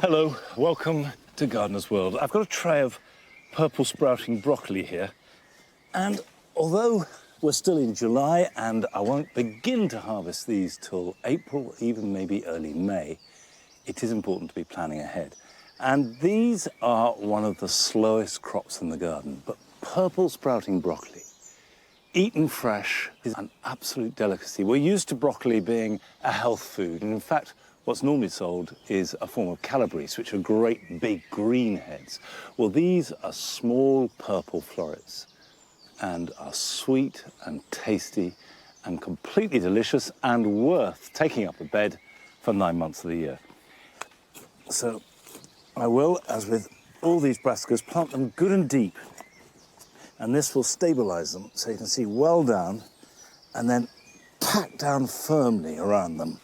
Hello, welcome to Gardener's World. I've got a tray of purple sprouting broccoli here, and although we're still in July and I won't begin to harvest these till April, even maybe early May, it is important to be planning ahead. And these are one of the slowest crops in the garden, but purple sprouting broccoli, eaten fresh, is an absolute delicacy. We're used to broccoli being a health food, and in fact, what's normally sold is a form of calabrese, which are great big green heads. Well, these are small purple florets and are sweet and tasty and completely delicious and worth taking up a bed for 9 months of the year. So I will, as with all these brassicas, plant them good and deep. And this will stabilize them so you can see well down and then pack down firmly around them.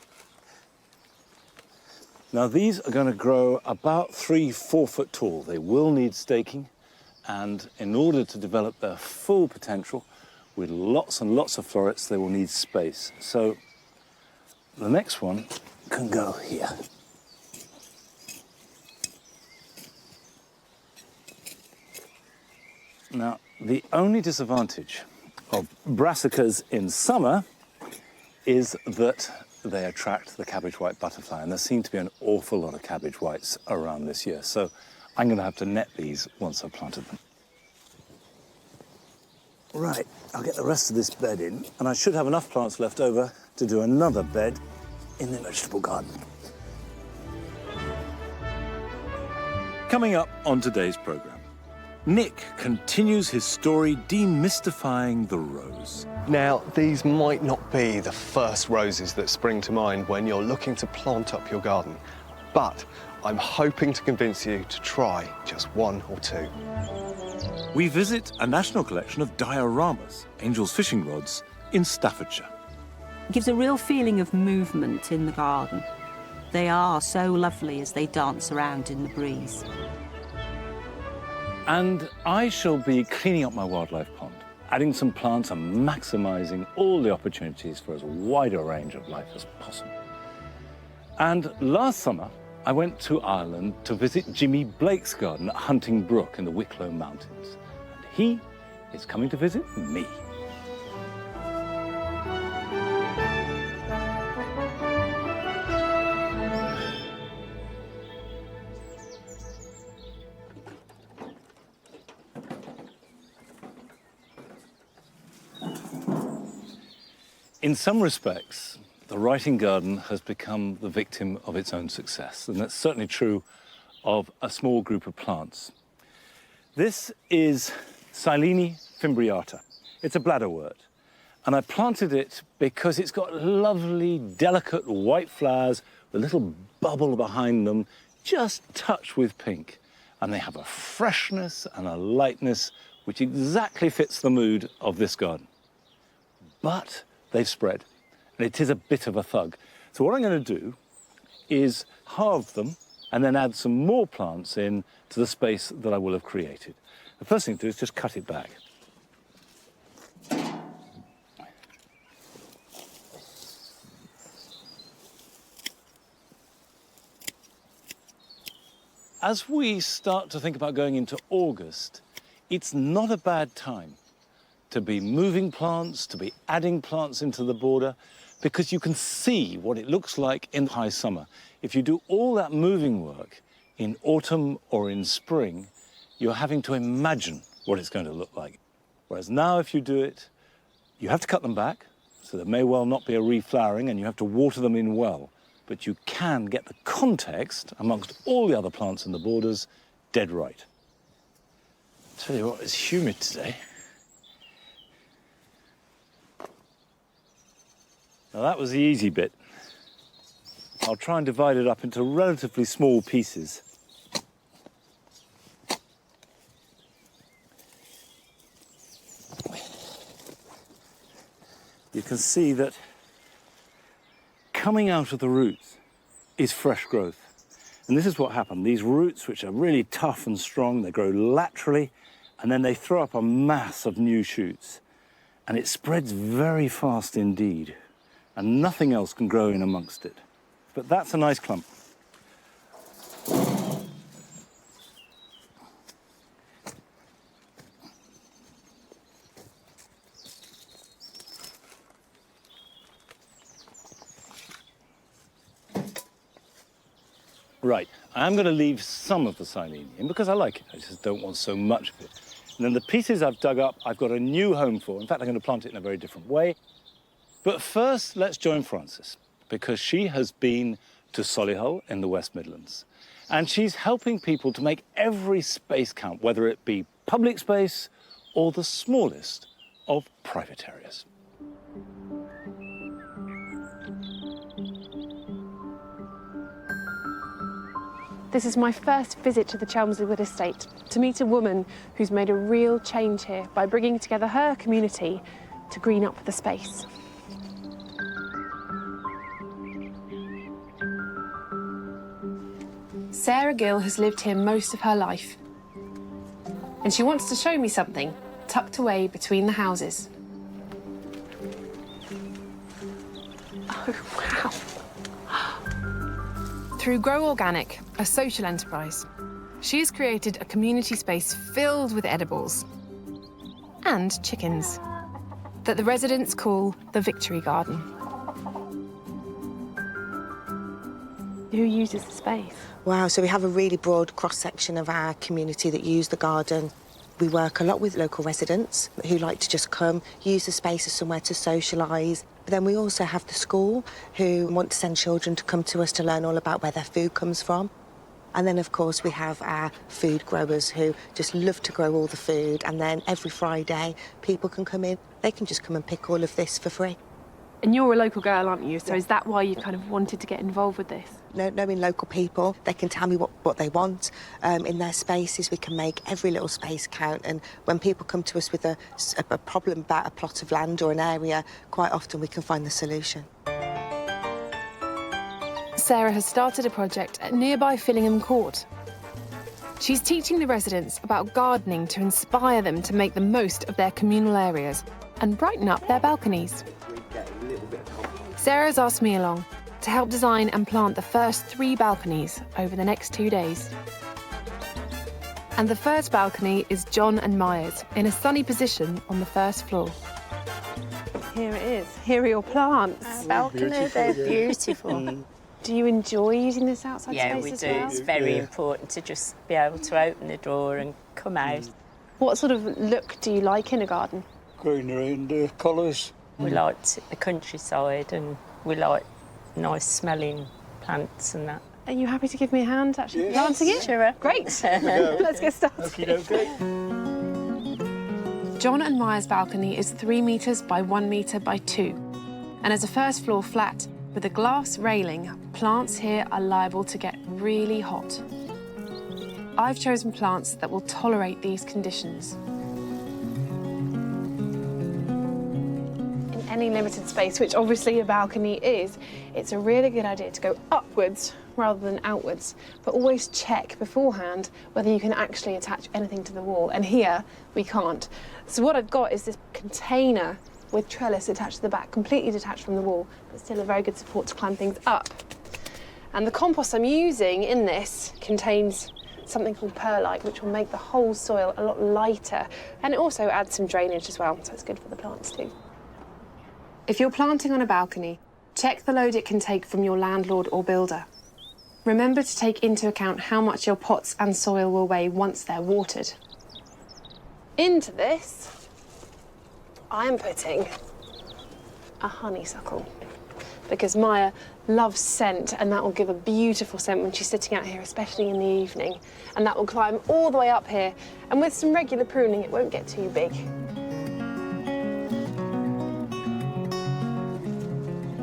Now, these are going to grow about 3-4 foot tall. They will need staking, and in order to develop their full potential, with lots and lots of florets, they will need space. So the next one can go here. Now, the only disadvantage of brassicas in summer is that they attract the cabbage white butterfly, and there seem to be an awful lot of cabbage whites around this year, so I'm going to have to net these once I've planted them. Right, I'll get the rest of this bed in, and I should have enough plants left over to do another bed in the vegetable garden. Coming up on today's programme, Nick continues his story demystifying the rose. Now, these might not be the first roses that spring to mind when you're looking to plant up your garden, but I'm hoping to convince you to try just one or two. We visit a national collection of dioramas, angels fishing rods, in Staffordshire. It gives a real feeling of movement in the garden. They are so lovely as they dance around in the breeze. And I shall be cleaning up my wildlife pond, adding some plants and maximising all the opportunities for as wide a range of life as possible. And last summer, I went to Ireland to visit Jimmy Blake's garden at Hunting Brook in the Wicklow Mountains. And he is coming to visit me. In some respects, the writing garden has become the victim of its own success, and that's certainly true of a small group of plants. This is Silene fimbriata. It's a bladderwort, and I planted it because it's got lovely, delicate white flowers with a little bubble behind them, just touched with pink, and they have a freshness and a lightness which exactly fits the mood of this garden. But they've spread, and it is a bit of a thug. So what I'm going to do is halve them and then add some more plants in to the space that I will have created. The first thing to do is just cut it back. As we start to think about going into August, it's not a bad time to be moving plants, to be adding plants into the border, because you can see what it looks like in high summer. If you do all that moving work in autumn or in spring, you're having to imagine what it's going to look like. Whereas now, if you do it, you have to cut them back, so there may well not be a reflowering, and you have to water them in well. But you can get the context amongst all the other plants in the borders dead right. Tell you what, it's humid today. Now that was the easy bit. I'll try and divide it up into relatively small pieces. You can see that coming out of the roots is fresh growth. And this is what happened. These roots, which are really tough and strong, they grow laterally, and then they throw up a mass of new shoots. And it spreads very fast indeed. And nothing else can grow in amongst it. But that's a nice clump. Right, I'm going to leave some of the silene in because I like it. I just don't want so much of it. And then the pieces I've dug up, I've got a new home for. In fact, I'm going to plant it in a very different way. But first, let's join Frances, because she has been to Solihull in the West Midlands. And she's helping people to make every space count, whether it be public space or the smallest of private areas. This is my first visit to the Chelmsley Wood Estate, to meet a woman who's made a real change here by bringing together her community to green up the space. Sarah Gill has lived here most of her life, and she wants to show me something tucked away between the houses. Oh, wow. Through Grow Organic, a social enterprise, she has created a community space filled with edibles and chickens that the residents call the Victory Garden. Who uses the space? Wow, so we have a really broad cross-section of our community that use the garden. We work a lot with local residents who like to just come, use the space as somewhere to socialise. But then we also have the school who want to send children to come to us to learn all about where their food comes from. And then, of course, we have our food growers who just love to grow all the food. And then every Friday, people can come in. They can just come and pick all of this for free. And you're a local girl, aren't you? So is that why you kind of wanted to get involved with this? Knowing local people, they can tell me what they want in their spaces. We can make every little space count. And when people come to us with a problem about a plot of land or an area, quite often we can find the solution. Sarah has started a project at nearby Fillingham Court. She's teaching the residents about gardening to inspire them to make the most of their communal areas and brighten up their balconies. Sarah's asked me along to help design and plant the first 3 balconies over the next 2 days. And the first balcony is John and Maya's in a sunny position on the first floor. Here it is. Here are your plants. Our balcony, they're beautiful. Do you enjoy using this outside space Yeah, we as do. well? It's very important to just be able to open the door and come out. What sort of look do you like in a garden? Greenery and colours. We like the countryside and we like nice smelling plants and that. Are you happy to give me a hand actually Yes. planting it? Sure. Great. Let's get started. Okay. John and Maya's balcony is 3 metres by 1 metre by 2 and as a first floor flat with a glass railing, plants here are liable to get really hot. I've chosen plants that will tolerate these conditions. In any limited space, which obviously a balcony is, it's a really good idea to go upwards rather than outwards, but always check beforehand whether you can actually attach anything to the wall. And here, we can't. So what I've got is this container with trellis attached to the back, completely detached from the wall, but still a very good support to climb things up. And the compost I'm using in this contains something called perlite, which will make the whole soil a lot lighter. And it also adds some drainage as well, so it's good for the plants too. If you're planting on a balcony, check the load it can take from your landlord or builder. Remember to take into account how much your pots and soil will weigh once they're watered. Into this, I am putting a honeysuckle because Maya loves scent and that will give a beautiful scent when she's sitting out here, especially in the evening. And that will climb all the way up here. And with some regular pruning, it won't get too big.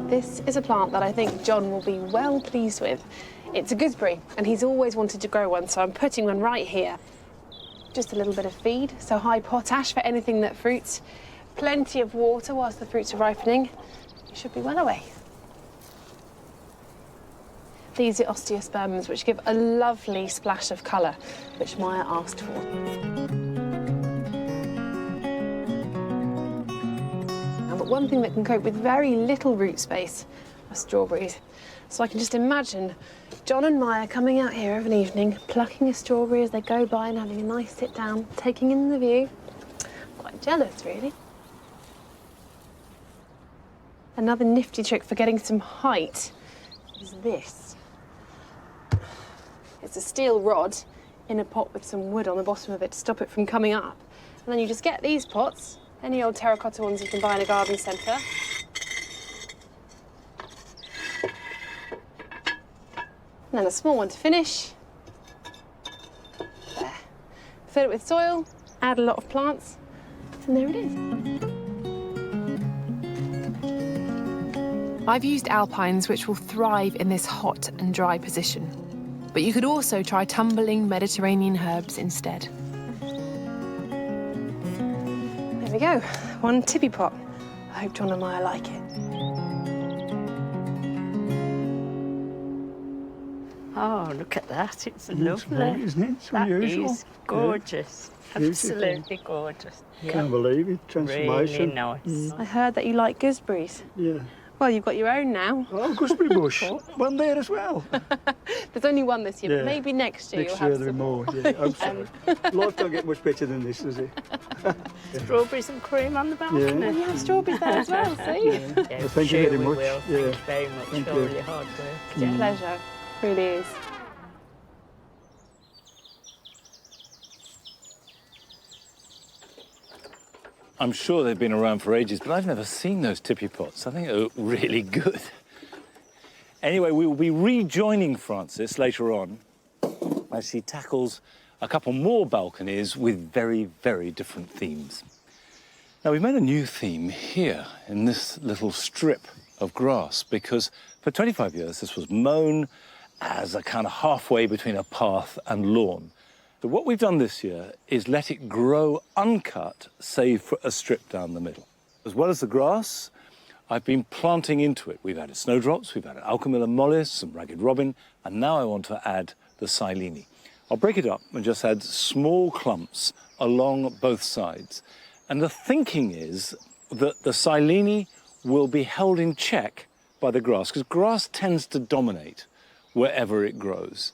This is a plant that I think John will be well pleased with. It's a gooseberry and he's always wanted to grow one, so I'm putting one right here. Just a little bit of feed, so high potash for anything that fruits. Plenty of water whilst the fruits are ripening. You should be well away. These are osteospermums, which give a lovely splash of colour, which Maya asked for. But one thing that can cope with very little root space are strawberries. So I can just imagine John and Maya coming out here of an evening, plucking a strawberry as they go by and having a nice sit down, taking in the view. Quite jealous, really. Another nifty trick for getting some height is this. It's a steel rod in a pot with some wood on the bottom of it to stop it from coming up. And then you just get these pots, any old terracotta ones you can buy in a garden centre. And then a small one to finish. There. Fill it with soil, add a lot of plants, and there it is. I've used alpines which will thrive in this hot and dry position. But you could also try tumbling Mediterranean herbs instead. There we go, one tippy pot. I hope John and I like it. Oh, look at that. It's It's lovely. great, isn't it? It's That unusual. is gorgeous. Beautiful. Absolutely gorgeous. Yeah. Can't believe it. Really Transformation. nice. I heard that you like gooseberries. Yeah. Well, you've got your own now. Oh, gooseberry bush. One there as well. There's only one this year, Yeah. but maybe next year Next you'll have year there are some. more. Yeah, hope so. Life don't get much better than this, does it? Strawberries and cream on the balcony. Yeah. You have strawberries there as well, see? Yeah, Well, thank you sure very we much. will. Yeah. Thank you very much Thank for you. all your hard work. It's a pleasure, really is. I'm sure they've been around for ages, but I've never seen those tippy pots. I think they look really good. Anyway, we will be rejoining Frances later on as she tackles a couple more balconies with very, very different themes. Now, we've made a new theme here in this little strip of grass because for 25 years this was mown as a kind of halfway between a path and lawn. So what we've done this year is let it grow uncut, save for a strip down the middle. As well as the grass, I've been planting into it. We've added snowdrops, we've added alchemilla mollis, some ragged robin, and now I want to add the silene. I'll break it up and just add small clumps along both sides. And the thinking is that the silene will be held in check by the grass, because grass tends to dominate wherever it grows.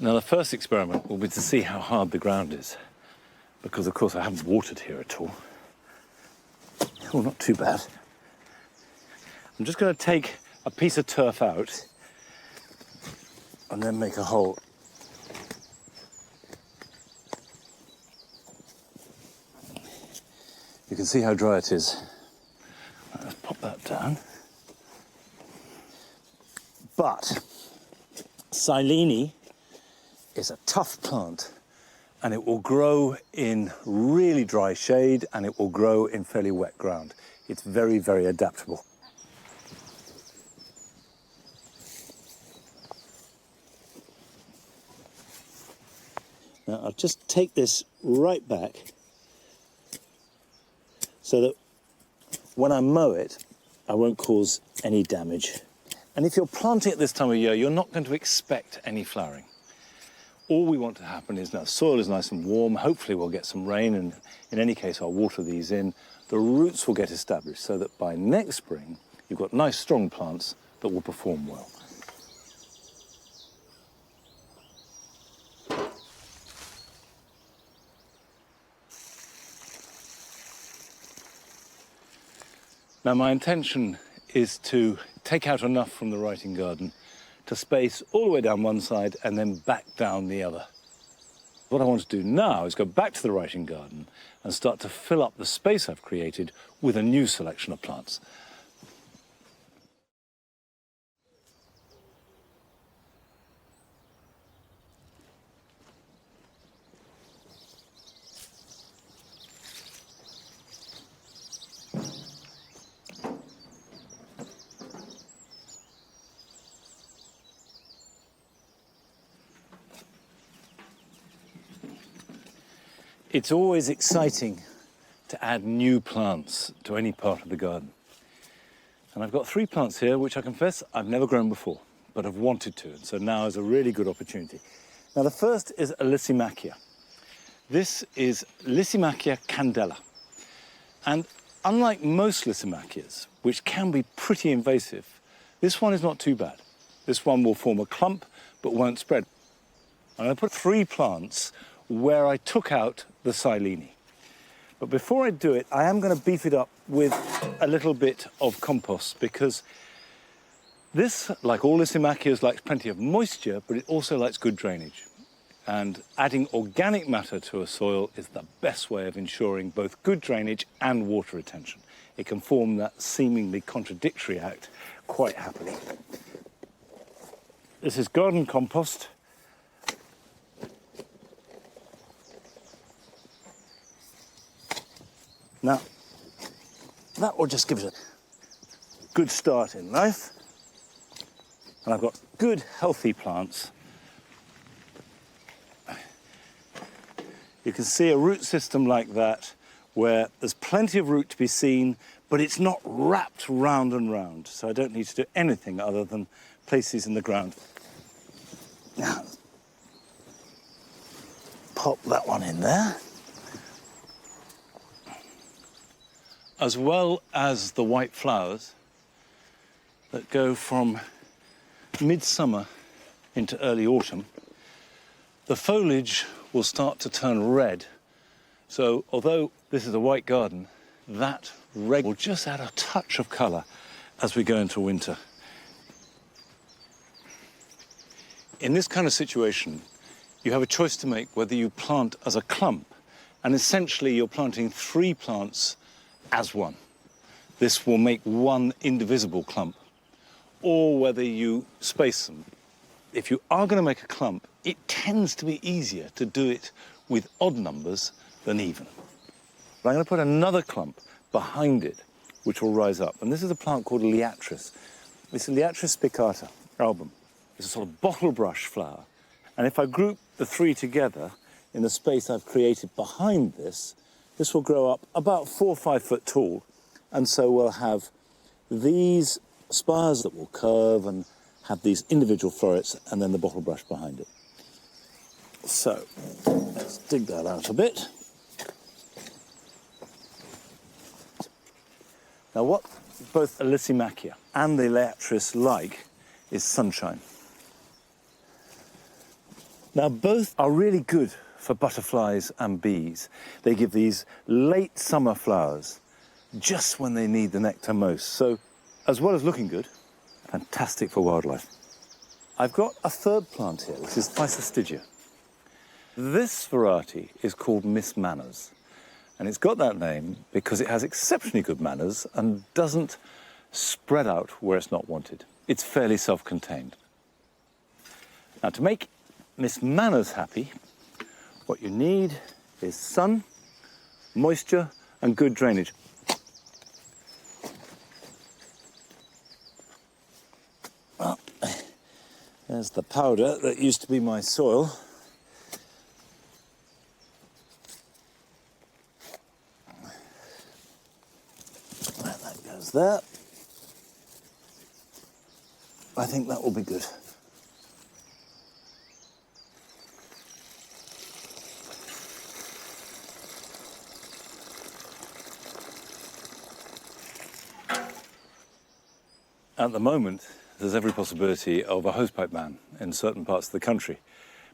Now, the first experiment will be to see how hard the ground is, because, of course, I haven't watered here at all. Oh, not too bad. I'm just going to take a piece of turf out and then make a hole. You can see how dry it is. Let's pop that down. But silene is a tough plant, and it will grow in really dry shade, and it will grow in fairly wet ground. It's very, very adaptable. Now, I'll just take this right back so that when I mow it, I won't cause any damage. And if you're planting at this time of year, you're not going to expect any flowering. All we want to happen is now soil is nice and warm. Hopefully we'll get some rain, and in any case I'll water these in. The roots will get established so that by next spring you've got nice strong plants that will perform well. Now, my intention is to take out enough from the writing garden to space all the way down one side and then back down the other. What I want to do now is go back to the writing garden and start to fill up the space I've created with a new selection of plants. It's always exciting to add new plants to any part of the garden. And I've got 3 plants here, which I confess I've never grown before, but have wanted to, and so now is a really good opportunity. Now, the first is a Lysimachia. This is Lysimachia candela. And unlike most Lysimachias, which can be pretty invasive, this one is not too bad. This one will form a clump, but won't spread. I'm going to put 3 plants where I took out the silene. But before I do it, I am going to beef it up with a little bit of compost, because This, like all Lysimachias, likes plenty of moisture, but it also likes good drainage. And adding organic matter to a soil is the best way of ensuring both good drainage and water retention. It can form that seemingly contradictory act quite happily. This is garden compost. Now, that will just give it a good start in life. And I've got good, healthy plants. You can see a root system like that, where there's plenty of root to be seen, but it's not wrapped round and round. So I don't need to do anything other than place these in the ground. Now, pop that one in there. As well as the white flowers that go from midsummer into early autumn, the foliage will start to turn red. So although this is a white garden, that red will just add a touch of colour as we go into winter. In this kind of situation, you have a choice to make whether you plant as a clump, and essentially you're planting 3 plants as one. This will make one indivisible clump, or whether you space them. If you are going to make a clump, it tends to be easier to do it with odd numbers than even. But I'm going to put another clump behind it, which will rise up. And this is a plant called Liatris. This is Liatris spicata album. It's a sort of bottle brush flower. And if I group the 3 together in the space I've created behind this, this will grow up about 4 or 5 foot tall. And so we'll have these spires that will curve and have these individual florets, and then the bottle brush behind it. So let's dig that out a bit. Now what both Lyssimachia and the Liatris like is sunshine. Now both are really good for butterflies and bees. They give these late summer flowers just when they need the nectar most. So as well as looking good, fantastic for wildlife. I've got a third plant here, which is Physostygia. This variety is called Miss Manners, and it's got that name because it has exceptionally good manners and doesn't spread out where it's not wanted. It's fairly self-contained. Now, to make Miss Manners happy, what you need is sun, moisture, and good drainage. Well, there's the powder that used to be my soil. Right, that goes there. I think that will be good. At the moment, there's every possibility of a hosepipe ban in certain parts of the country.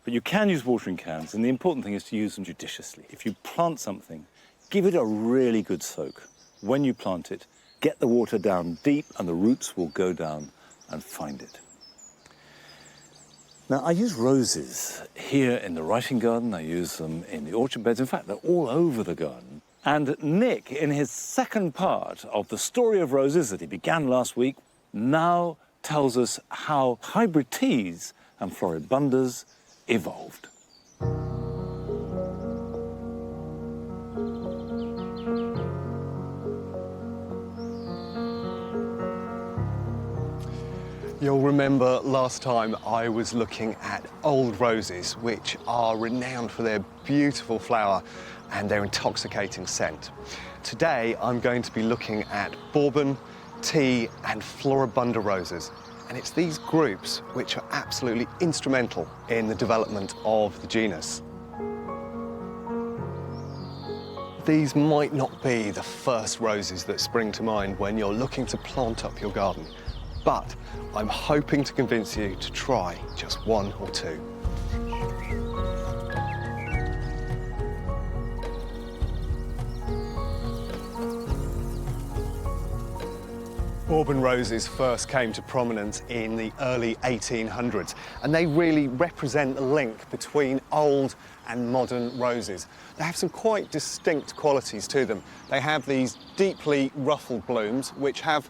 But you can use watering cans, and the important thing is to use them judiciously. If you plant something, give it a really good soak. When you plant it, get the water down deep, and the roots will go down and find it. Now, I use roses here in the writing garden. I use them in the orchard beds. In fact, they're all over the garden. And Nick, in his second part of the story of roses that he began last week, now tells us how hybrid teas and floribundas evolved. You'll remember last time I was looking at old roses, which are renowned for their beautiful flower and their intoxicating scent. Today, I'm going to be looking at Bourbon, tea and Floribunda roses. And it's these groups which are absolutely instrumental in the development of the genus. These might not be the first roses that spring to mind when you're looking to plant up your garden, but I'm hoping to convince you to try just 1 or 2. Bourbon roses first came to prominence in the early 1800s, and they really represent the link between old and modern roses. They have some quite distinct qualities to them. They have these deeply ruffled blooms, which have,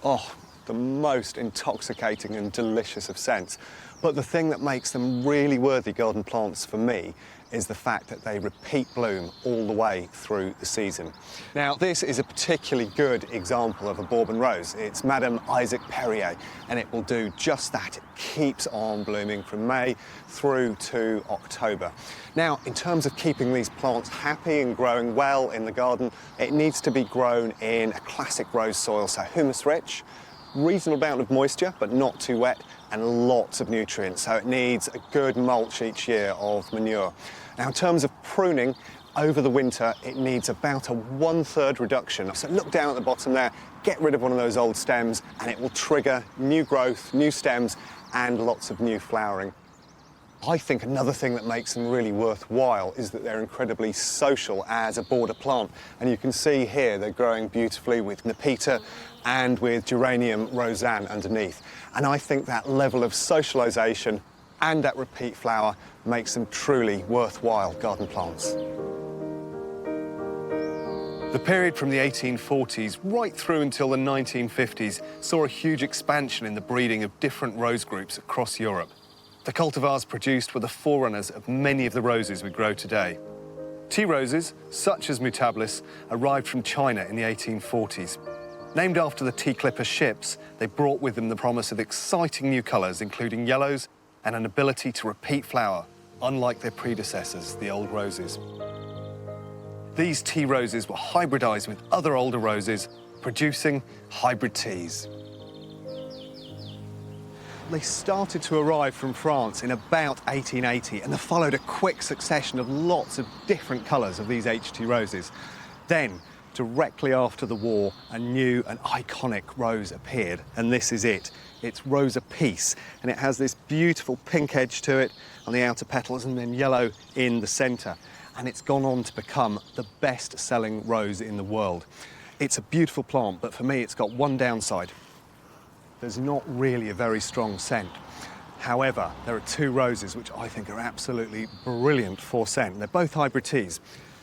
the most intoxicating and delicious of scents. But the thing that makes them really worthy garden plants for me is the fact that they repeat bloom all the way through the season. Now, this is a particularly good example of a Bourbon rose. It's Madame Isaac Perrier, and it will do just that. It keeps on blooming from May through to October. Now, in terms of keeping these plants happy and growing well in the garden, it needs to be grown in a classic rose soil, so humus-rich, reasonable amount of moisture, but not too wet, and lots of nutrients. So it needs a good mulch each year of manure. Now, in terms of pruning, over the winter, it needs about a 1/3 reduction. So look down at the bottom there, get rid of one of those old stems, and it will trigger new growth, new stems, and lots of new flowering. I think another thing that makes them really worthwhile is that they're incredibly social as a border plant. And you can see here they're growing beautifully with Nepeta and with Geranium Roseanne underneath. And I think that level of socialisation and that repeat flower makes them truly worthwhile garden plants. The period from the 1840s right through until the 1950s saw a huge expansion in the breeding of different rose groups across Europe. The cultivars produced were the forerunners of many of the roses we grow today. Tea roses, such as Mutabilis, arrived from China in the 1840s. Named after the tea clipper ships, they brought with them the promise of exciting new colours, including yellows and an ability to repeat flower, unlike their predecessors, the old roses. These tea roses were hybridised with other older roses, producing hybrid teas. They started to arrive from France in about 1880, and they followed a quick succession of lots of different colours of these HT roses. Then, directly after the war, a new and iconic rose appeared, and this is it. It's Rosa Peace, and it has this beautiful pink edge to it on the outer petals and then yellow in the centre. And it's gone on to become the best-selling rose in the world. It's a beautiful plant, but for me it's got one downside. There's not really a very strong scent. However, there are two roses which I think are absolutely brilliant for scent. They're both hybrid teas.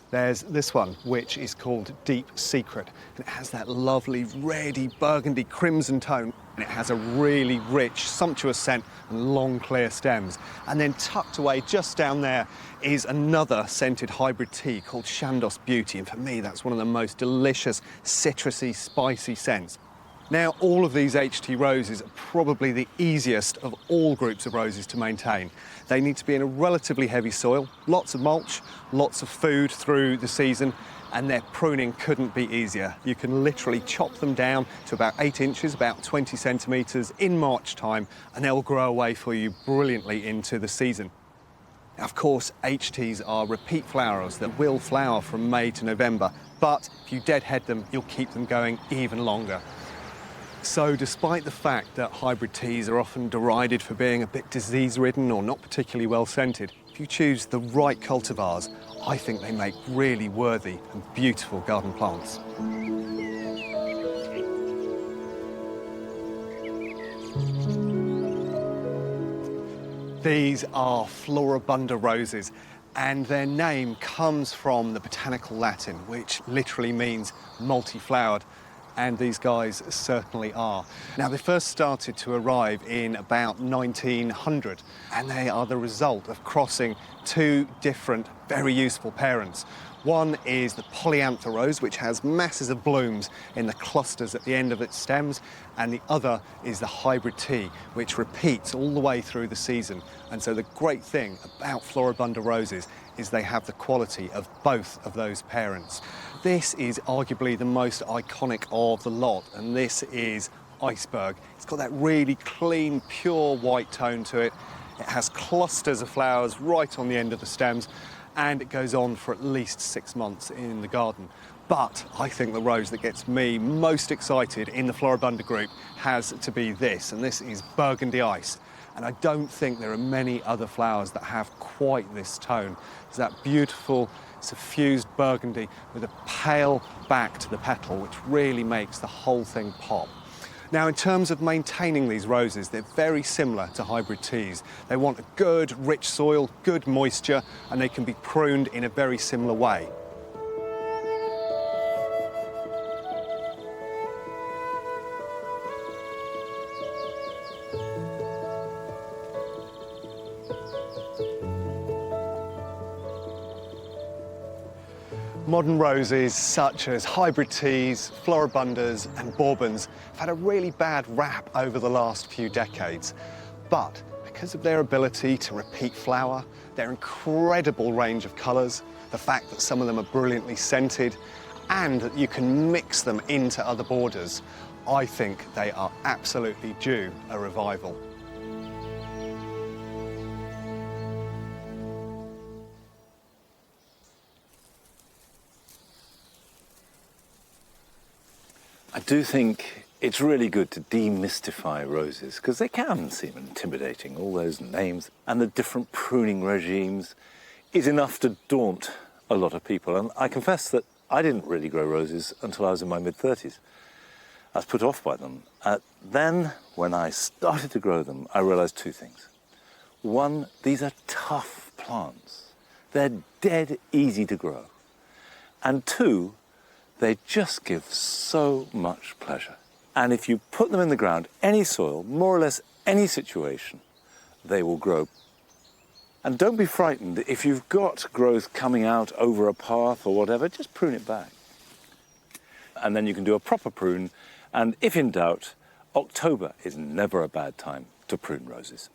There's this one, which is called Deep Secret, and it has that lovely reddy, burgundy, crimson tone, and it has a really rich, sumptuous scent and long, clear stems. And then tucked away just down there is another scented hybrid tea called Chandos Beauty, and for me that's one of the most delicious, citrusy, spicy scents. Now, all of these HT roses are probably the easiest of all groups of roses to maintain. They need to be in a relatively heavy soil, lots of mulch, lots of food through the season, and their pruning couldn't be easier. You can literally chop them down to about 8 inches, about 20 centimetres in March time, and they'll grow away for you brilliantly into the season. Now, of course, HTs are repeat flowers that will flower from May to November, but if you deadhead them, you'll keep them going even longer. So despite the fact that hybrid teas are often derided for being a bit disease-ridden or not particularly well-scented, if you choose the right cultivars, I think they make really worthy and beautiful garden plants. These are Floribunda roses, and their name comes from the botanical Latin, which literally means multi-flowered. And these guys certainly are. Now, they first started to arrive in about 1900, and they are the result of crossing two different, very useful parents. One is the polyanther rose, which has masses of blooms in the clusters at the end of its stems, and the other is the hybrid tea, which repeats all the way through the season. And so the great thing about Floribunda roses is they have the quality of both of those parents. This is arguably the most iconic of the lot, and this is Iceberg. It's got that really clean, pure white tone to it. It has clusters of flowers right on the end of the stems, and it goes on for at least 6 months in the garden. But I think the rose that gets me most excited in the Floribunda group has to be this, and this is Burgundy Ice. And I don't think there are many other flowers that have quite this tone. It's that beautiful, suffused burgundy with a pale back to the petal, which really makes the whole thing pop. Now, in terms of maintaining these roses, they're very similar to hybrid teas. They want a good, rich soil, good moisture, and they can be pruned in a very similar way. Modern roses such as hybrid teas, Floribundas and Bourbons have had a really bad rap over the last few decades. But because of their ability to repeat flower, their incredible range of colours, the fact that some of them are brilliantly scented, and that you can mix them into other borders, I think they are absolutely due a revival. I do think it's really good to demystify roses, because they can seem intimidating. All those names and the different pruning regimes is enough to daunt a lot of people. And I confess that I didn't really grow roses until I was in my mid-30s. I was put off by them. Then, when I started to grow them, I realised two things. One, these are tough plants. They're dead easy to grow. And two, they just give so much pleasure. And if you put them in the ground, any soil, more or less any situation, they will grow. And don't be frightened. If you've got growth coming out over a path or whatever, just prune it back. And then you can do a proper prune. And if in doubt, October is never a bad time to prune roses.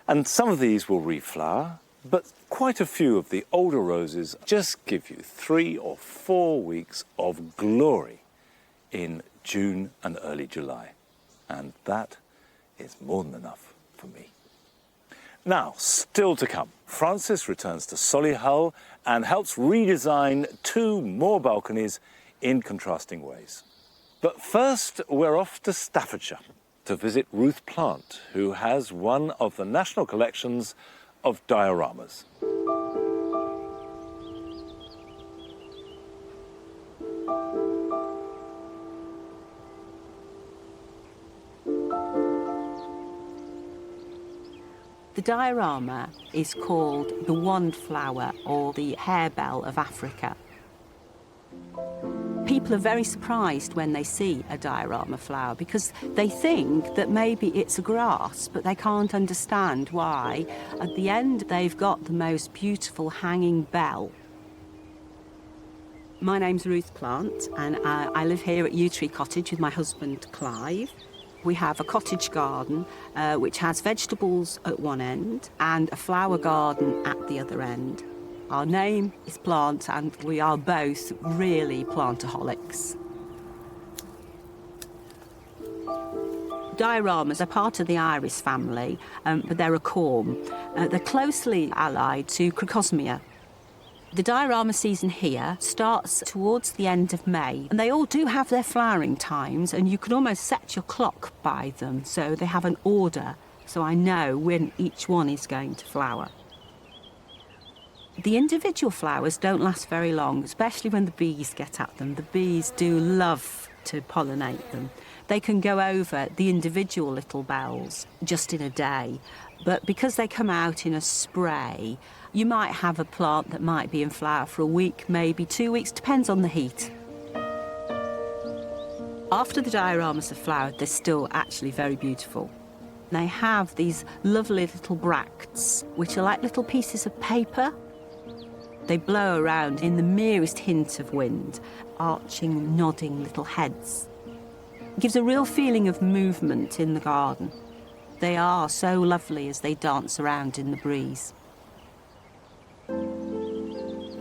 And some of these will reflower, but quite a few of the older roses just give you 3 or 4 weeks of glory in June and early July. And that is more than enough for me. Now, still to come, Francis returns to Solihull and helps redesign 2 more balconies in contrasting ways. But first, we're off to Staffordshire to visit Ruth Plant, who has one of the national collections of dioramas. The diorama is called the wand flower or the harebell of Africa. People are very surprised when they see a diorama flower because they think that maybe it's a grass, but they can't understand why. At the end, they've got the most beautiful hanging bell. My name's Ruth Plant, and I live here at Yew Tree Cottage with my husband, Clive. We have a cottage garden which has vegetables at one end and a flower garden at the other end. Our name is Plant, and we are both really plantaholics. Dioramas are part of the iris family, but they're a corm. They're closely allied to Crocosmia. The diorama season here starts towards the end of May, and they all do have their flowering times, and you can almost set your clock by them, so they have an order, so I know when each one is going to flower. The individual flowers don't last very long, especially when the bees get at them. The bees do love to pollinate them. They can go over the individual little bells just in a day, but because they come out in a spray, you might have a plant that might be in flower for a week, maybe 2 weeks, depends on the heat. After the dioramas have flowered, they're still actually very beautiful. They have these lovely little bracts, which are like little pieces of paper. They blow around in the merest hint of wind, arching, nodding little heads. It gives a real feeling of movement in the garden. They are so lovely as they dance around in the breeze.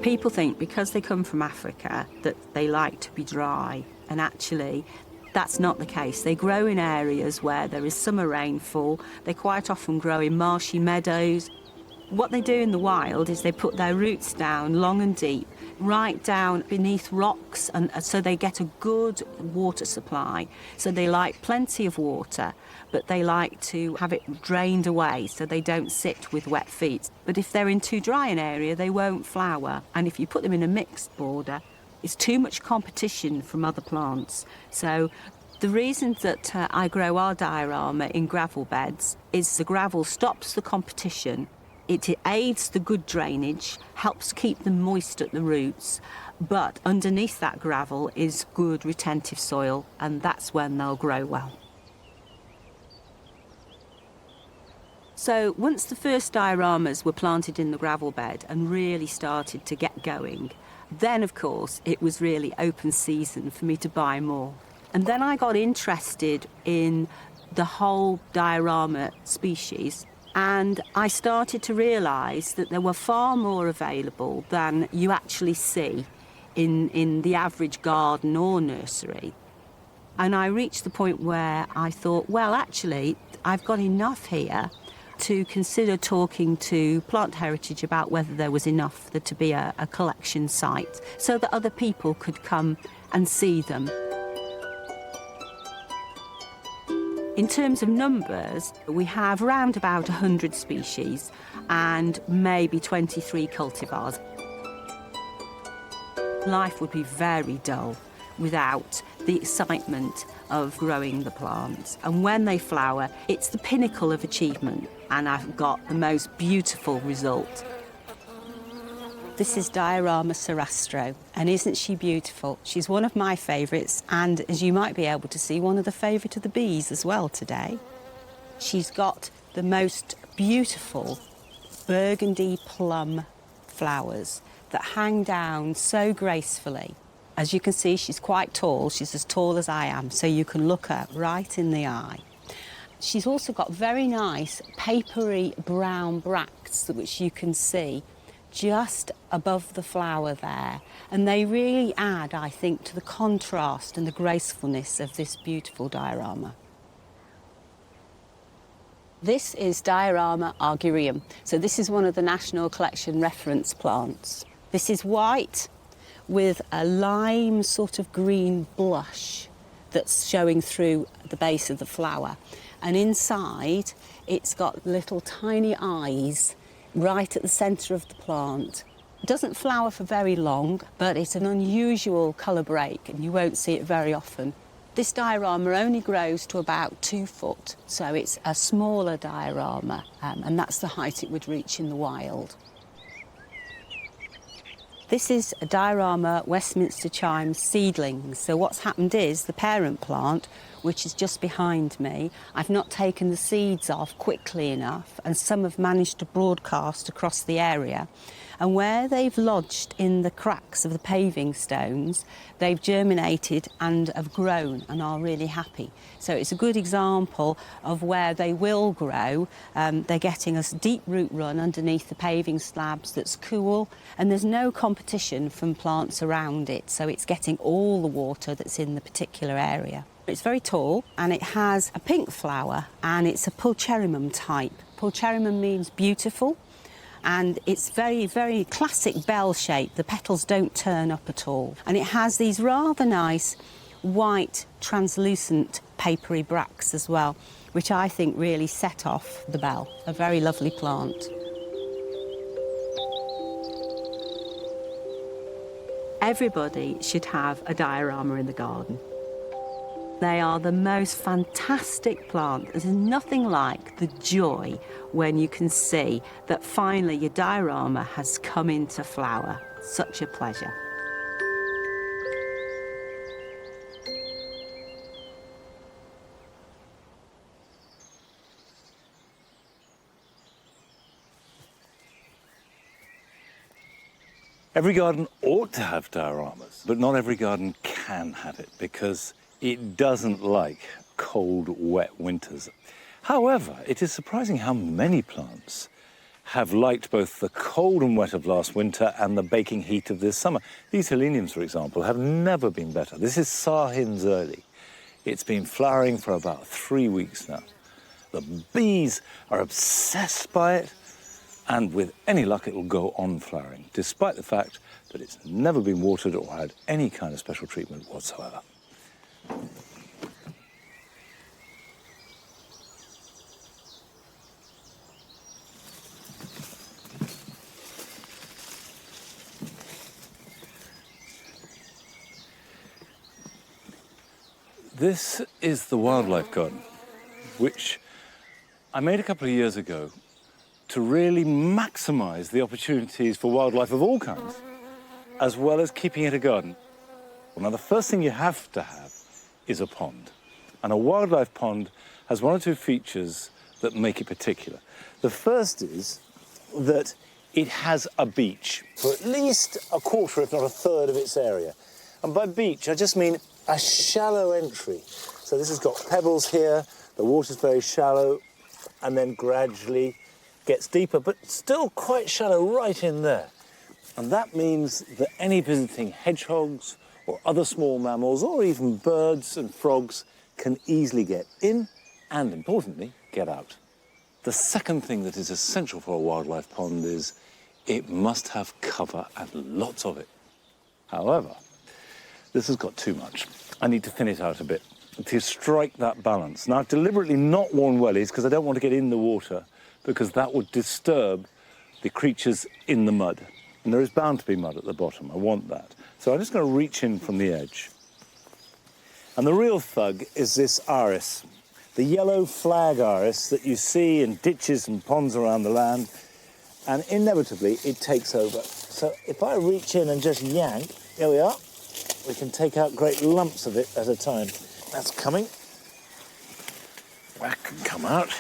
People think because they come from Africa that they like to be dry, and actually that's not the case. They grow in areas where there is summer rainfall. They quite often grow in marshy meadows. What they do in the wild is they put their roots down long and deep, right down beneath rocks, and so they get a good water supply. So they like plenty of water, but they like to have it drained away so they don't sit with wet feet. But if they're in too dry an area, they won't flower. And if you put them in a mixed border, it's too much competition from other plants. So the reason that I grow our diorama in gravel beds is the gravel stops the competition. It aids the good drainage, helps keep them moist at the roots, but underneath that gravel is good retentive soil, and that's when they'll grow well. So once the first dioramas were planted in the gravel bed and really started to get going, then of course it was really open season for me to buy more. And then I got interested in the whole diorama species, and I started to realise that there were far more available than you actually see in the average garden or nursery. And I reached the point where I thought, well, actually, I've got enough here to consider talking to Plant Heritage about whether there was enough there to be a collection site so that other people could come and see them. In terms of numbers, we have around about 100 species and maybe 23 cultivars. Life would be very dull without the excitement of growing the plants. And when they flower, it's the pinnacle of achievement, and I've got the most beautiful result. This is Diarama Sarastro, and isn't she beautiful? She's one of my favourites, and as you might be able to see, one of the favourite of the bees as well today. She's got the most beautiful burgundy plum flowers that hang down so gracefully. As you can see, she's quite tall. She's as tall as I am, so you can look her right in the eye. She's also got very nice papery brown bracts, which you can see just above the flower there, and they really add, I think, to the contrast and the gracefulness of this beautiful diorama. This is Diarama argurium, so this is one of the National Collection reference plants. This is white with a lime sort of green blush that's showing through the base of the flower, and inside it's got little tiny eyes right at the centre of the plant. It doesn't flower for very long, but it's an unusual colour break and you won't see it very often. This diorama only grows to about 2 foot, so it's a smaller diorama, and that's the height it would reach in the wild. This is a Diarama Westminster Chime seedlings. So what's happened is the parent plant, which is just behind me, I've not taken the seeds off quickly enough, and some have managed to broadcast across the area. And where they've lodged in the cracks of the paving stones, they've germinated and have grown and are really happy. So it's a good example of where they will grow. They're getting a deep root run underneath the paving slabs that's cool, and there's no competition from plants around it, so it's getting all the water that's in the particular area. It's very tall and it has a pink flower, and it's a pulcherrimum type. Pulcherrimum means beautiful, and it's very, very classic bell shape. The petals don't turn up at all. And it has these rather nice white translucent papery bracts as well, which I think really set off the bell. A very lovely plant. Everybody should have a diorama in the garden. They are the most fantastic plant. There's nothing like the joy when you can see that finally your diorama has come into flower. Such a pleasure. Every garden ought to have dioramas, but not every garden can have it because it doesn't like cold, wet winters. However, it is surprising how many plants have liked both the cold and wet of last winter and the baking heat of this summer. These heleniums, for example, have never been better. This is Sahins early. It's been flowering for about 3 weeks now. The bees are obsessed by it. And with any luck, it'll go on flowering, despite the fact that it's never been watered or had any kind of special treatment whatsoever. This is the wildlife garden, which I made a couple of years ago to really maximise the opportunities for wildlife of all kinds, as well as keeping it a garden. Now, the first thing you have to have is a pond. And a wildlife pond has one or two features that make it particular. The first is that it has a beach for at least a quarter, if not a third of its area. And by beach, I just mean a shallow entry. So this has got pebbles here, the water's very shallow, and then gradually gets deeper, but still quite shallow right in there. And that means that any visiting hedgehogs or other small mammals, or even birds and frogs, can easily get in and, importantly, get out. The second thing that is essential for a wildlife pond is it must have cover and lots of it. However, this has got too much. I need to thin it out a bit to strike that balance. Now, I've deliberately not worn wellies because I don't want to get in the water, because that would disturb the creatures in the mud. And there is bound to be mud at the bottom. I want that. So I'm just going to reach in from the edge. And the real thug is this iris, the yellow flag iris that you see in ditches and ponds around the land. And inevitably, it takes over. So if I reach in and just yank, here we are. We can take out great lumps of it at a time. That's coming. That can come out.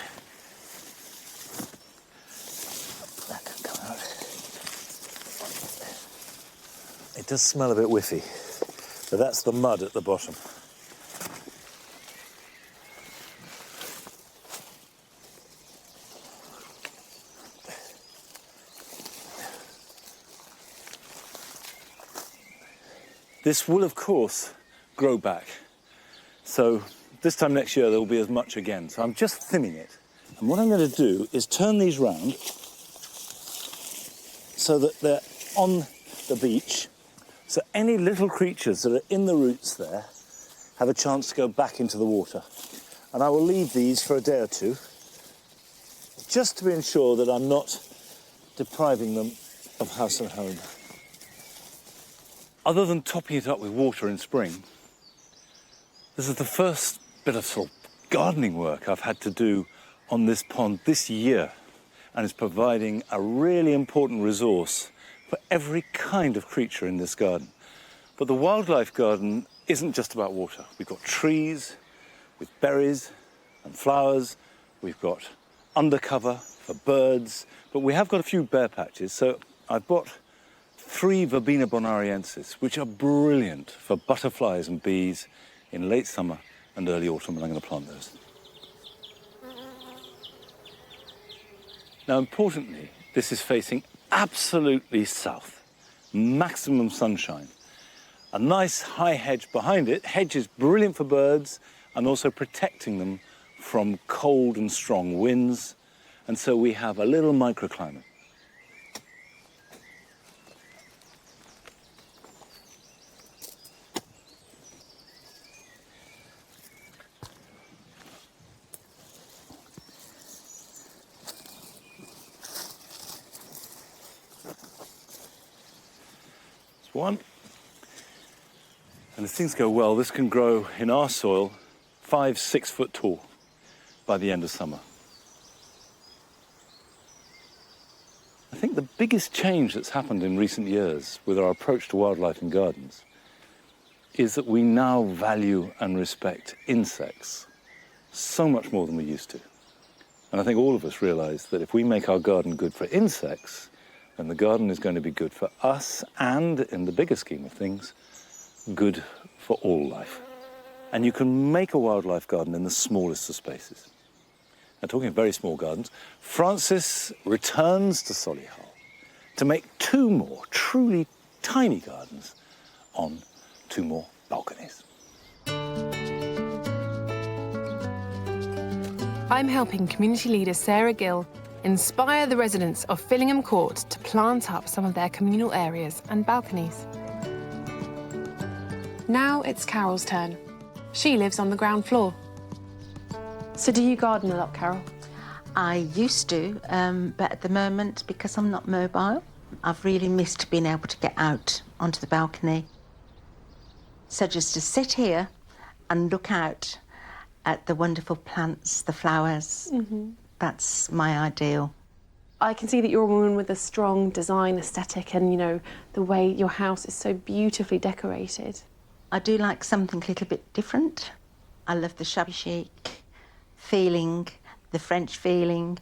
That can come out. It does smell a bit whiffy, but that's the mud at the bottom. This will, of course, grow back. So this time next year, there will be as much again. So I'm just thinning it. And what I'm going to do is turn these round so that they're on the beach. So any little creatures that are in the roots there have a chance to go back into the water. And I will leave these for a day or two, just to be ensured that I'm not depriving them of house and home. Other than topping it up with water in spring, this is the first bit of sort of gardening work I've had to do on this pond this year, and it's providing a really important resource for every kind of creature in this garden. But the wildlife garden isn't just about water. We've got trees with berries and flowers. We've got undercover for birds, but we have got a few bare patches. So I've bought 3 Verbena bonariensis, which are brilliant for butterflies and bees in late summer and early autumn, and I'm going to plant those. Now, importantly, this is facing absolutely south, maximum sunshine. A nice high hedge behind it. Hedge is brilliant for birds and also protecting them from cold and strong winds, and so we have a little microclimate. One. And if things go well, this can grow in our soil 5-6 foot tall by the end of summer. I think the biggest change that's happened in recent years with our approach to wildlife and gardens is that we now value and respect insects so much more than we used to. And I think all of us realise that if we make our garden good for insects, then the garden is going to be good for us and, in the bigger scheme of things, good for all life. And you can make a wildlife garden in the smallest of spaces. Now, talking of very small gardens, Francis returns to Solihull to make 2 more truly tiny gardens on 2 more balconies. I'm helping community leader Sarah Gill inspire the residents of Fillingham Court to plant up some of their communal areas and balconies. Now it's Carol's turn. She lives on the ground floor. So do you garden a lot, Carol? I used to, but at the moment, because I'm not mobile, I've really missed being able to get out onto the balcony. So just to sit here and look out at the wonderful plants, the flowers, that's my ideal. I can see that you're a woman with a strong design aesthetic and, you know, the way your house is so beautifully decorated. I do like something a little bit different. I love the shabby chic feeling, the French feeling.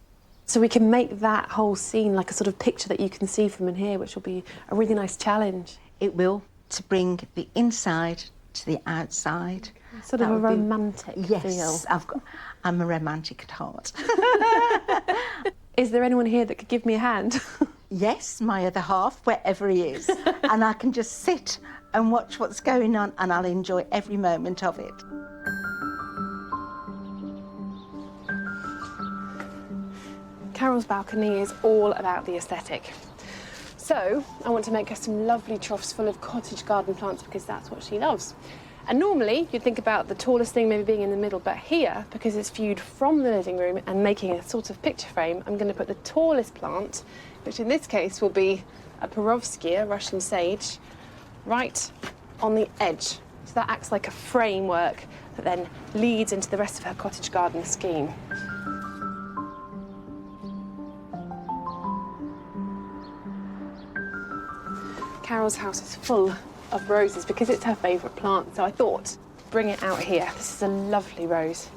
So we can make that whole scene like a sort of picture that you can see from in here, which will be a really nice challenge. It will, to bring the inside to the outside. Sort of a romantic feel. Yes, I'm a romantic at heart. Is there anyone here that could give me a hand? Yes, my other half, wherever he is. And I can just sit and watch what's going on and I'll enjoy every moment of it. Carol's balcony is all about the aesthetic. So I want to make her some lovely troughs full of cottage garden plants because that's what she loves. And normally you'd think about the tallest thing maybe being in the middle, but here, because it's viewed from the living room and making a sort of picture frame, I'm going to put the tallest plant, which in this case will be a perovskia, Russian sage, right on the edge. So that acts like a framework that then leads into the rest of her cottage garden scheme. Carol's house is full of roses because it's her favourite plant, so I thought, bring it out here. This is a lovely rose.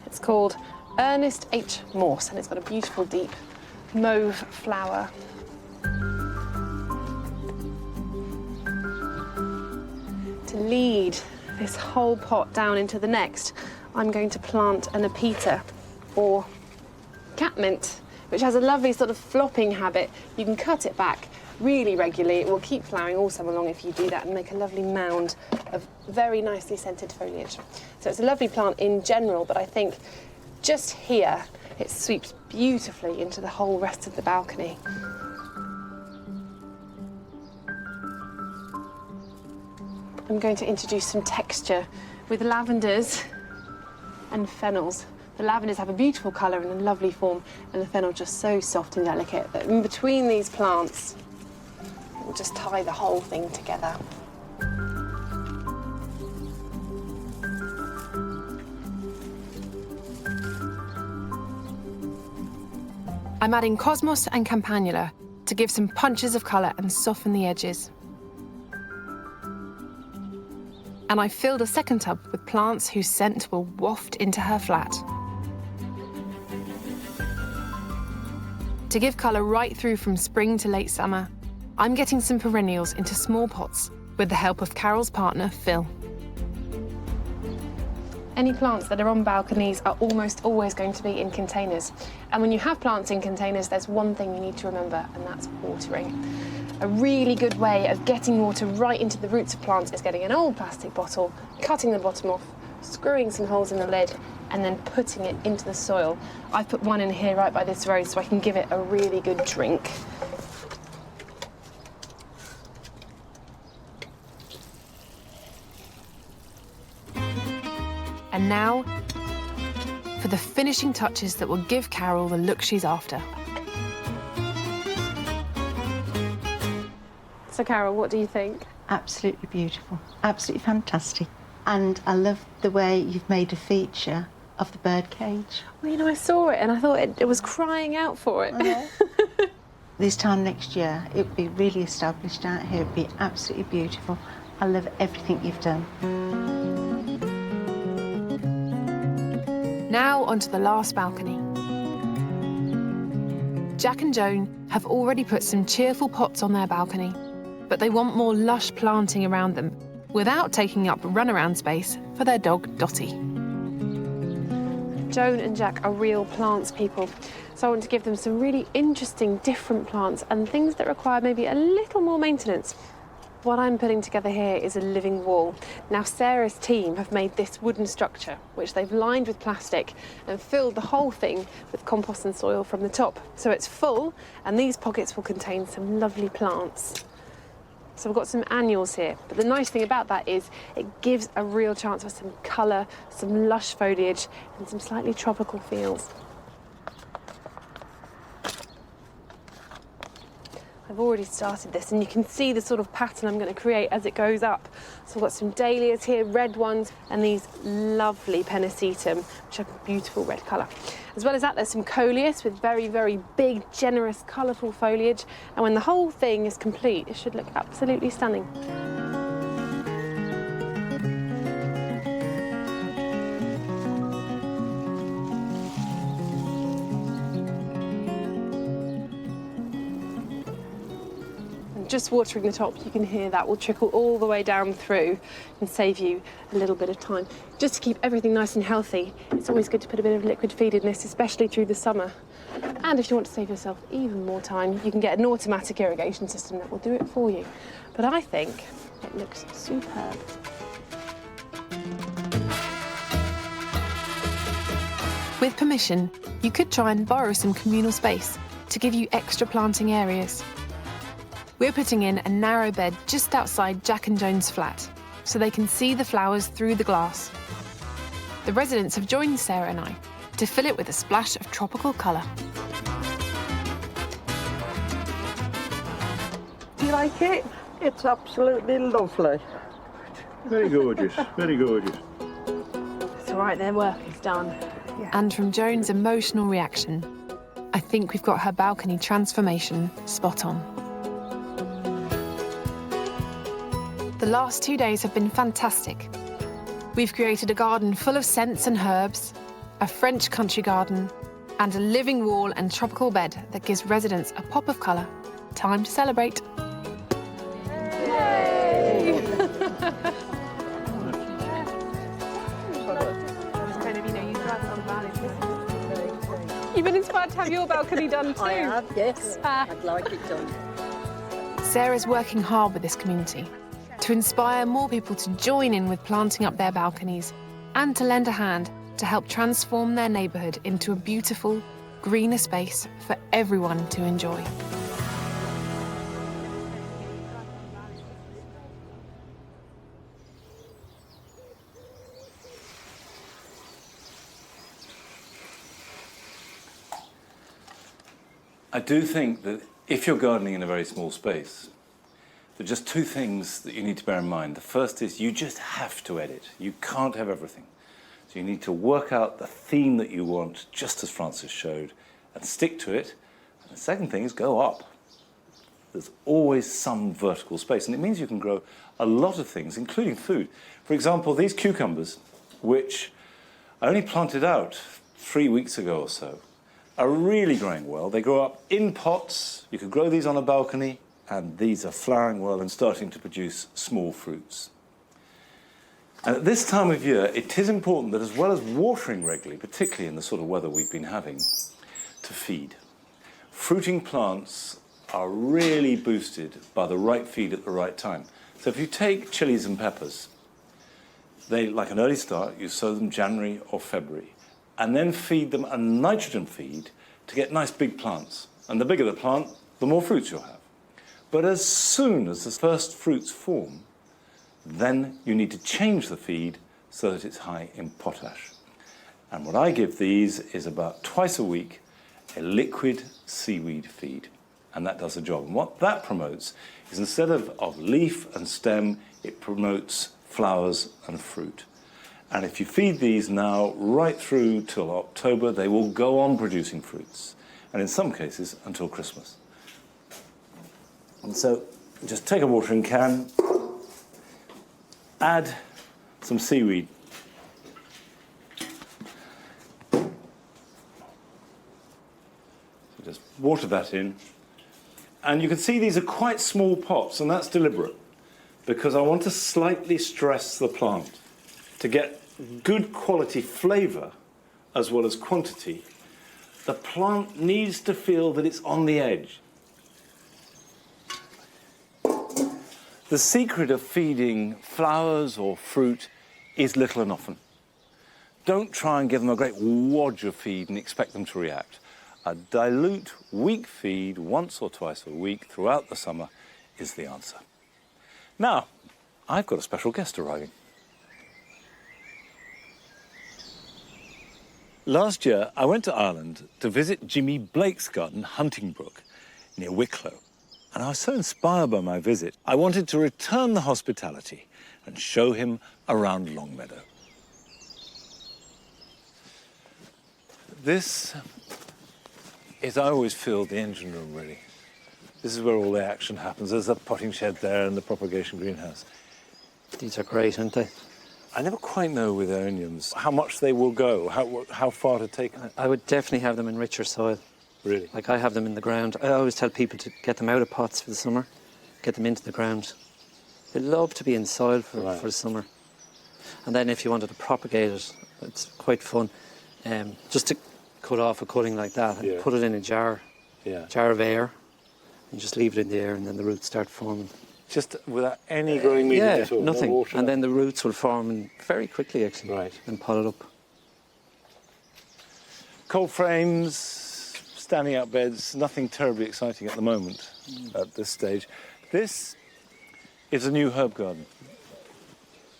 It's called Ernest H. Morse, and it's got a beautiful deep mauve flower. To lead this whole pot down into the next, I'm going to plant an apita, or catmint, which has a lovely sort of flopping habit. You can cut it back really regularly. It will keep flowering all summer long if you do that and make a lovely mound of very nicely scented foliage. So it's a lovely plant in general, but I think just here it sweeps beautifully into the whole rest of the balcony. I'm going to introduce some texture with lavenders and fennels. The lavenders have a beautiful colour and a lovely form, and the fennel just so soft and delicate that in between these plants, we'll just tie the whole thing together. I'm adding cosmos and campanula to give some punches of colour and soften the edges. And I filled a second tub with plants whose scent will waft into her flat. To give colour right through from spring to late summer, I'm getting some perennials into small pots with the help of Carol's partner, Phil. Any plants that are on balconies are almost always going to be in containers. And when you have plants in containers, there's one thing you need to remember, and that's watering. A really good way of getting water right into the roots of plants is getting an old plastic bottle, cutting the bottom off, screwing some holes in the lid, and then putting it into the soil. I've put one in here right by this rose so I can give it a really good drink. And now, for the finishing touches that will give Carol the look she's after. So Carol, what do you think? Absolutely beautiful, absolutely fantastic. And I love the way you've made a feature of the bird cage. Well, you know, I saw it and I thought it was crying out for it. This time next year, it'd be really established out here. It'd be absolutely beautiful. I love everything you've done. Now onto the last balcony. Jack and Joan have already put some cheerful pots on their balcony, but they want more lush planting around them without taking up runaround space for their dog, Dottie. Joan and Jack are real plants people, so I want to give them some really interesting, different plants and things that require maybe a little more maintenance. What I'm putting together here is a living wall. Now, Sarah's team have made this wooden structure, which they've lined with plastic and filled the whole thing with compost and soil from the top. So it's full, and these pockets will contain some lovely plants. So we've got some annuals here, but the nice thing about that is it gives a real chance for some colour, some lush foliage, and some slightly tropical feels. I've already started this, and you can see the sort of pattern I'm going to create as it goes up. So I've got some dahlias here, red ones, and these lovely pennisetum, which have a beautiful red colour. As well as that, there's some coleus with very, very big, generous, colourful foliage. And when the whole thing is complete, it should look absolutely stunning. Just watering the top, you can hear that will trickle all the way down through and save you a little bit of time. Just to keep everything nice and healthy, it's always good to put a bit of liquid feed in this, especially through the summer. And if you want to save yourself even more time, you can get an automatic irrigation system that will do it for you. But I think it looks superb. With permission, you could try and borrow some communal space to give you extra planting areas. We're putting in a narrow bed just outside Jack and Joan's flat, so they can see the flowers through the glass. The residents have joined Sarah and I to fill it with a splash of tropical colour. Do you like it? It's absolutely lovely. Very gorgeous, very gorgeous. It's all right, their work is done. Yeah. And from Joan's emotional reaction, I think we've got her balcony transformation spot on. The last 2 days have been fantastic. We've created a garden full of scents and herbs, a French country garden, and a living wall and tropical bed that gives residents a pop of colour. Time to celebrate. Yay! You've been inspired to have your balcony done too. I have, yes. I'd like it done. Sarah's working hard with this community to inspire more people to join in with planting up their balconies and to lend a hand to help transform their neighbourhood into a beautiful, greener space for everyone to enjoy. I do think that if you're gardening in a very small space, there are just two things that you need to bear in mind. The first is you just have to edit. You can't have everything. So you need to work out the theme that you want, just as Francis showed, and stick to it. And the second thing is go up. There's always some vertical space, and it means you can grow a lot of things, including food. For example, these cucumbers, which I only planted out 3 weeks ago or so, are really growing well. They grow up in pots. You could grow these on a balcony, and these are flowering well and starting to produce small fruits. And at this time of year, it is important that as well as watering regularly, particularly in the sort of weather we've been having, to feed. Fruiting plants are really boosted by the right feed at the right time. So if you take chilies and peppers, they, like an early start, you sow them January or February, and then feed them a nitrogen feed to get nice big plants. And the bigger the plant, the more fruits you'll have. But as soon as the first fruits form, then you need to change the feed so that it's high in potash. And what I give these is about twice a week, a liquid seaweed feed. And that does the job. And what that promotes is instead of leaf and stem, it promotes flowers and fruit. And if you feed these now right through till October, they will go on producing fruits. And in some cases, until Christmas. And so just take a watering can, add some seaweed. So just water that in. And you can see these are quite small pots, and that's deliberate, because I want to slightly stress the plant to get good quality flavour as well as quantity. The plant needs to feel that it's on the edge. The secret of feeding flowers or fruit is little and often. Don't try and give them a great wodge of feed and expect them to react. A dilute, weak feed once or twice a week throughout the summer is the answer. Now, I've got a special guest arriving. Last year, I went to Ireland to visit Jimmy Blake's garden, Huntingbrook, near Wicklow. And I was so inspired by my visit, I wanted to return the hospitality and show him around Longmeadow. This is, I always feel, the engine room, really. This is where all the action happens. There's a potting shed there and the propagation greenhouse. These are great, aren't they? I never quite know with aeroniums how much they will go, how far to take them. I would definitely have them in richer soil. Really? Like I have them in the ground. I always tell people to get them out of pots for the summer, get them into the ground. They love to be in soil for the summer. And then if you wanted to propagate it, it's quite fun. Just to cut off a cutting like that and put it in a jar of air, and just leave it in the air, and then the roots start forming. Just without any growing medium at all? Nothing. No water. And then the roots will form very quickly, actually, and pot it up. Cold frames, standing out beds, nothing terribly exciting at the moment at this stage. This is a new herb garden.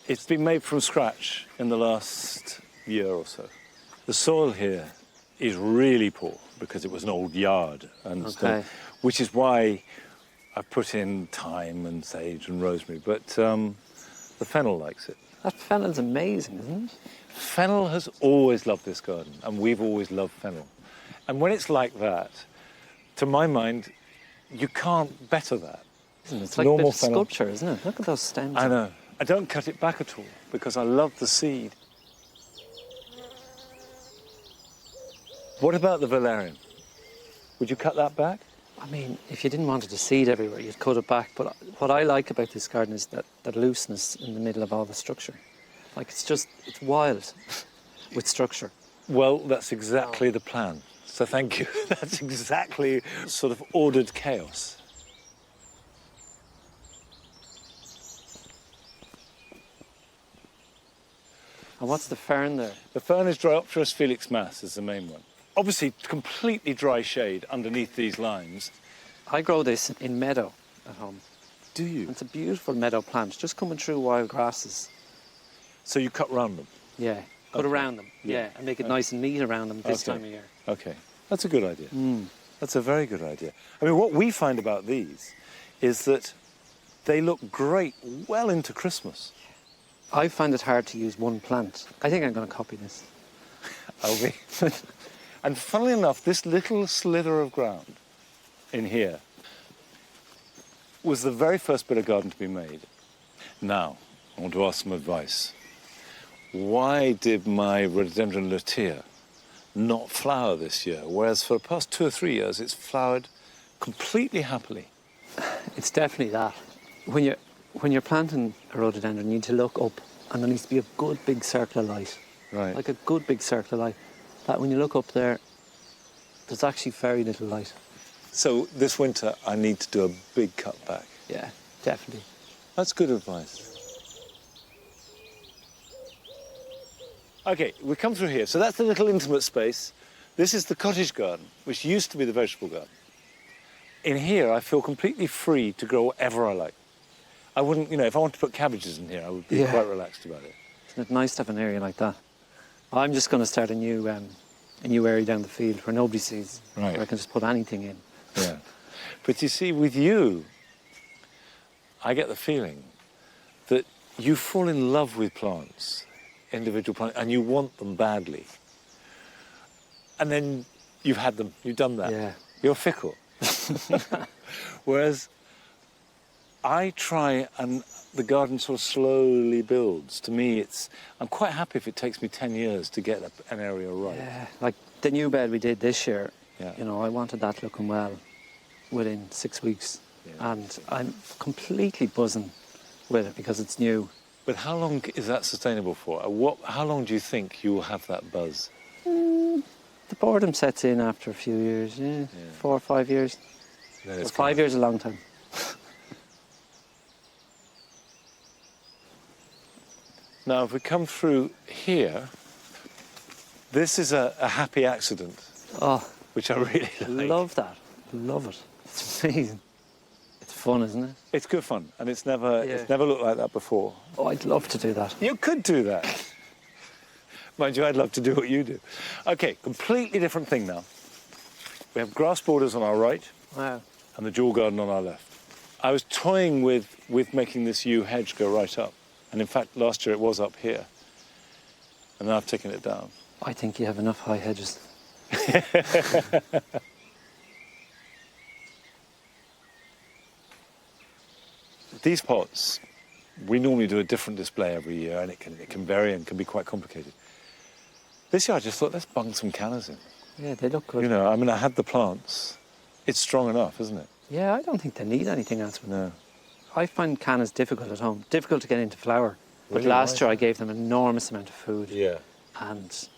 It's been made from scratch in the last year or so. The soil here is really poor because it was an old yard, and which is why I put in thyme and sage and rosemary, but the fennel likes it. That fennel's amazing, isn't it? Fennel has always loved this garden, and we've always loved fennel. And when it's like that, to my mind, you can't better that. It's like a bit of sculpture, isn't it? Look at those stems. I know. I don't cut it back at all because I love the seed. What about the valerian? Would you cut that back? I mean, if you didn't want it to seed everywhere, you'd cut it back. But what I like about this garden is that looseness in the middle of all the structure. Like, it's wild with structure. Well, that's exactly the plan. So thank you. That's exactly sort of ordered chaos. And what's the fern there? The fern is Diopterus felix mass is the main one. Obviously, completely dry shade underneath these limes. I grow this in meadow at home. Do you? It's a beautiful meadow plant, just coming through wild grasses. So you cut round them? Yeah, cut around them, and make it nice and neat around them this time of year. Okay, that's a good idea. That's a very good idea. I mean, what we find about these is that they look great well into Christmas. I find it hard to use one plant. I think I'm going to copy this. And funnily enough, this little slither of ground in here was the very first bit of garden to be made. Now, I want to ask some advice. Why did my rhododendron lutea not flower this year, whereas for the past 2 or 3 years it's flowered completely happily? It's definitely that. When you're planting a rhododendron, you need to look up, and there needs to be a good big circle of light. Right. Like a good big circle of light. That when you look up there, there's actually very little light. So this winter I need to do a big cut back. Yeah, definitely. That's good advice. Okay, we come through here. So that's the little intimate space. This is the cottage garden, which used to be the vegetable garden. In here, I feel completely free to grow whatever I like. I wouldn't, if I wanted to put cabbages in here, I would be quite relaxed about it. Isn't it nice to have an area like that? I'm just going to start a new area down the field where nobody sees, right, where I can just put anything in. Yeah. But you see, with you, I get the feeling that you fall in love with plants, individual plants, and you want them badly. And then you've had them, you've done that. Yeah. You're fickle. Whereas I try and the garden sort of slowly builds. To me, I'm quite happy if it takes me 10 years to get an area right. Yeah, like the new bed we did this year, yeah, I wanted that looking well within 6 weeks. Yeah. And I'm completely buzzing with it because it's new. But how long is that sustainable for? How long do you think you will have that buzz? The boredom sets in after a few years, 4 or 5 years. 5 years is a long time. Now, if we come through here, this is a happy accident. Oh, which I really like. Love that. Love it. It's amazing. It's fun, isn't it? It's good fun, and it's never looked like that before. Oh, I'd love to do that. You could do that. Mind you, I'd love to do what you do. Okay, completely different thing now. We have grass borders on our right. Wow. And the jewel garden on our left. I was toying with making this yew hedge go right up. And in fact, last year it was up here. And then I've taken it down. I think you have enough high hedges. These pots, we normally do a different display every year, and it can vary and can be quite complicated. This year I just thought, let's bung some cannas in. Yeah, they look good. You know, I mean, I had the plants. It's strong enough, isn't it? Yeah, I don't think they need anything else. No. I find cannas difficult at home, difficult to get into flower. But Really? last year I gave them an enormous amount of food. Yeah. And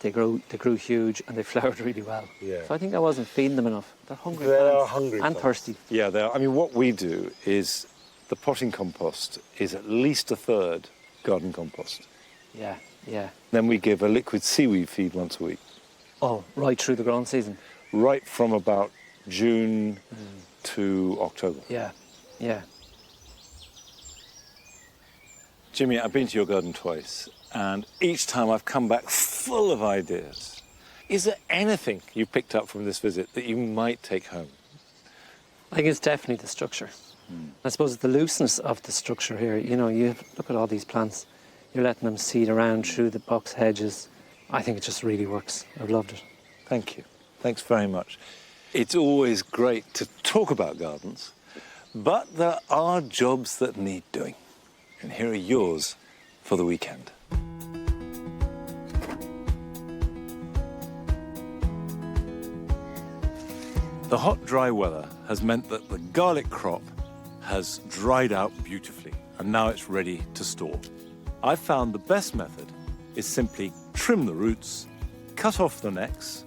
they grew huge and they flowered really well. Yeah. So I think I wasn't feeding them enough. They're hungry They plants are hungry and plants. thirsty. Yeah, they are. I mean, what we do is the potting compost is at least a third garden compost. Yeah, yeah. Then we give a liquid seaweed feed once a week. Oh, right through the growing season. Right from about June to October. Yeah, yeah. Jimmy, I've been to your garden twice, and each time I've come back full of ideas. Is there anything you picked up from this visit that you might take home? I think it's definitely the structure. I suppose the looseness of the structure here, you know, you look at all these plants, you're letting them seed around through the box hedges. I think it just really works. I've loved it. Thank you. Thanks very much. It's always great to talk about gardens, but there are jobs that need doing. And here are yours for the weekend. The hot, dry weather has meant that the garlic crop has dried out beautifully, and now it's ready to store. I found the best method is simply trim the roots, cut off the necks,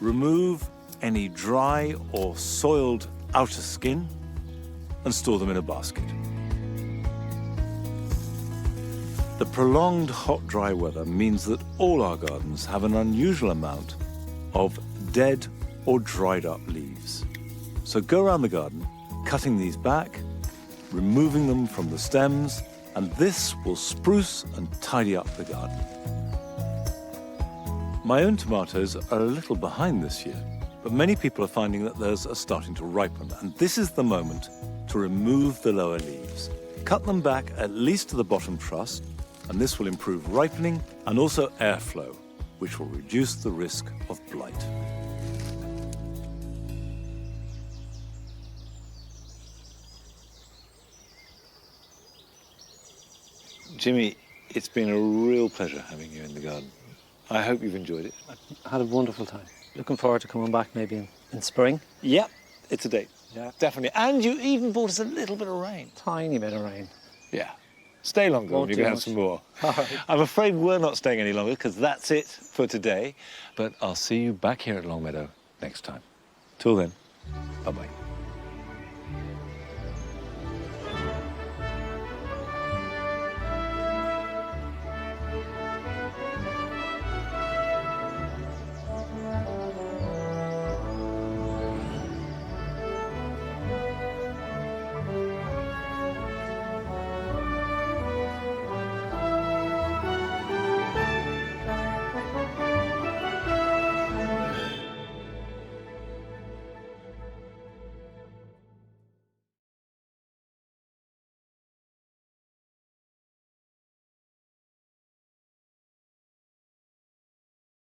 remove any dry or soiled outer skin, and store them in a basket. The prolonged hot, dry weather means that all our gardens have an unusual amount of dead or dried up leaves. So go around the garden, cutting these back, removing them from the stems, and this will spruce and tidy up the garden. My own tomatoes are a little behind this year, but many people are finding that theirs are starting to ripen, and this is the moment to remove the lower leaves. Cut them back at least to the bottom truss, and this will improve ripening and also airflow, which will reduce the risk of blight. Jimmy, it's been a real pleasure having you in the garden. I hope you've enjoyed it. I had a wonderful time. Looking forward to coming back maybe in spring. Yep, it's a date. Yeah. Definitely. And you even brought us a little bit of rain. Tiny bit of rain. Yeah. Stay longer Won't and you do can have much. some more. All right. I'm afraid we're not staying any longer because that's it for today. But I'll see you back here at Longmeadow next time. Till then, bye-bye.